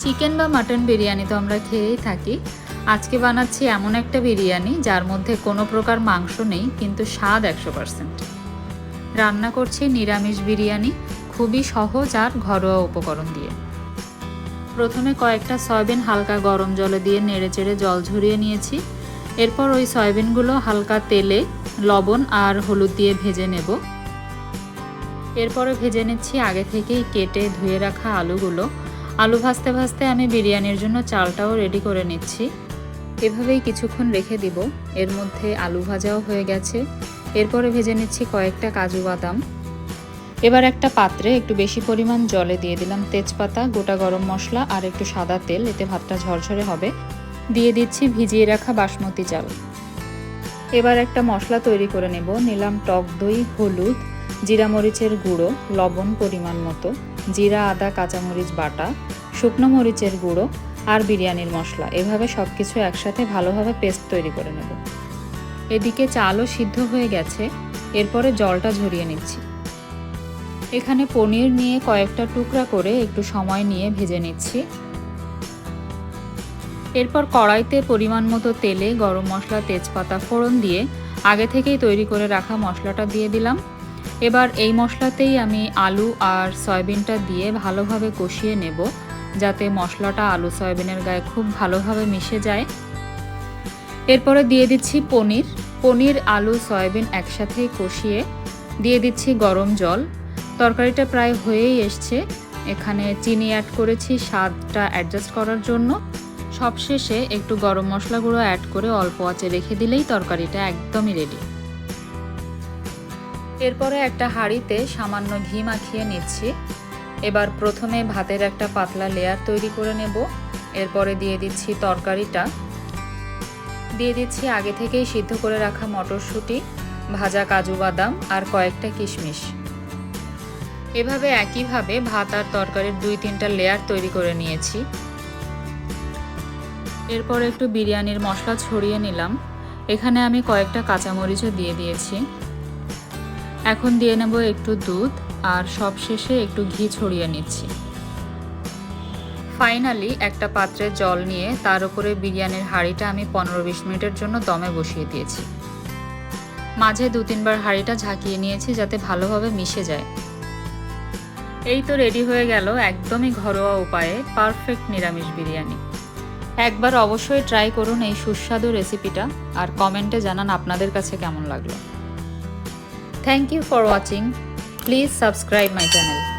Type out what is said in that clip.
Chicken বা mutton biryani তো আমরা খেয়েই থাকি। আজকে বানাচ্ছি এমন একটা বিরিয়ানি যার মধ্যে কোনো প্রকার মাংস নেই, কিন্তু স্বাদ 100%। রান্না করছি নিরামিষ বিরিয়ানি, খুবই সহজ আর ঘরোয়া উপকরণ দিয়ে। প্রথমে কয়েকটা সয়াবিন হালকা গরম জলে দিয়ে নেড়েচেড়ে জল ঝরিয়ে নিয়েছি। এরপর ওই সয়াবিনগুলো হালকা তেলে লবণ আর হলুদ দিয়ে ভেজে নেব। এরপরে ভেজে নিচ্ছি আগে থেকেই কেটে ধুয়ে রাখা আলুগুলো। আলু ভাজতে ভাজতে আমি বিরিয়ানির জন্য চালটাও রেডি করে নিচ্ছি। এভাবেই কিছুক্ষণ রেখে দিব। এর মধ্যে আলু ভাজাও হয়ে গেছে। এরপরে ভেজে নিচ্ছি কয়েকটা কাজু বাদাম। এবার একটা পাত্রে একটু বেশি পরিমাণ জলে দিয়ে দিলাম তেজপাতা, গোটা গরম মশলা আর একটু সাদা তেল, এতে ভাতটা ঝরঝরে হবে। দিয়ে দিচ্ছি ভিজিয়ে রাখা বাসমতি চাল। এবার একটা মশলা তৈরি করে নেব। নিলাম টক দই, হলুদ, জিরা মরিচের গুঁড়ো, লবণ পরিমাণ মতো, জিরা আদা কাঁচামরিচ বাটা, শুকনো মরিচের গুঁড়ো আর বিরিয়ানির মশলা। এভাবে সব কিছু একসাথে ভালোভাবে পেস্ট তৈরি করে নেব। এদিকে চালও সিদ্ধ হয়ে গেছে। এরপরে জলটা ঝরিয়ে নিচ্ছি। এখানে পনির নিয়ে কয়েকটা টুকরা করে একটু সময় নিয়ে ভেজে নিচ্ছি। এরপর কড়াইতে পরিমাণ মতো তেলে গরম মশলা, তেজপাতা ফোড়ন দিয়ে আগে থেকেই তৈরি করে রাখা মশলাটা দিয়ে দিলাম। এবার এই মশলাতেই আমি আলু আর সয়াবিনটা দিয়ে ভালোভাবে কষিয়ে নেব, যাতে মশলাটা আলু সয়াবিনের গায়ে খুব ভালোভাবে মিশে যায়। এরপরে দিয়ে দিচ্ছি পনির, আলু, সয়াবিন একসাথেই কষিয়ে দিয়ে দিচ্ছি গরম জল। তরকারিটা প্রায় হয়েই এসছে। এখানে চিনি অ্যাড করেছি স্বাদটা অ্যাডজাস্ট করার জন্য। সবশেষে একটু গরম মশলা গুঁড়ো অ্যাড করে অল্প আঁচে রেখে দিলেই তরকারিটা একদমই রেডি। এরপরে একটা হাঁড়িতে সামান্য ঘি মাখিয়ে নিচ্ছি। এবার প্রথমে ভাতের একটা পাতলা লেয়ার তৈরি করে নেব। এরপরে দিয়ে দিচ্ছি তরকারিটা, দিয়ে দিচ্ছি আগে থেকেই সিদ্ধ করে রাখা মটরশুঁটি, ভাজা কাজু বাদাম আর কয়েকটা কিশমিশ। এভাবে একইভাবে ভাত আর তরকারির 2-3টা লেয়ার তৈরি করে নিয়েছি। এরপর একটু বিরিয়ানির মশলা ছড়িয়ে নিলাম। এখানে আমি কয়েকটা কাঁচামরিচও দিয়ে দিয়েছি। এখন দিয়ে নেব একটু দুধ আর সবশেষে একটু ঘি ছড়িয়ে নিচ্ছি। ফাইনালি একটা পাত্রে জল নিয়ে তার উপরে বিরিয়ানির হাঁড়িটা আমি 15-20 মিনিটের জন্য দমে বসিয়ে দিয়েছি। মাঝে 2-3 বার হাঁড়িটা ঝাঁকিয়ে নিয়েছি যাতে ভালোভাবে মিশে যায়। এই তো রেডি হয়ে গেল একদমই ঘরোয়া উপায়ে পারফেক্ট নিরামিষ বিরিয়ানি। একবার অবশ্যই ট্রাই করুন এই সুস্বাদু রেসিপিটা আর কমেন্টে জানান আপনাদের কাছে কেমন লাগলো। Thank you for watching. Please subscribe my channel.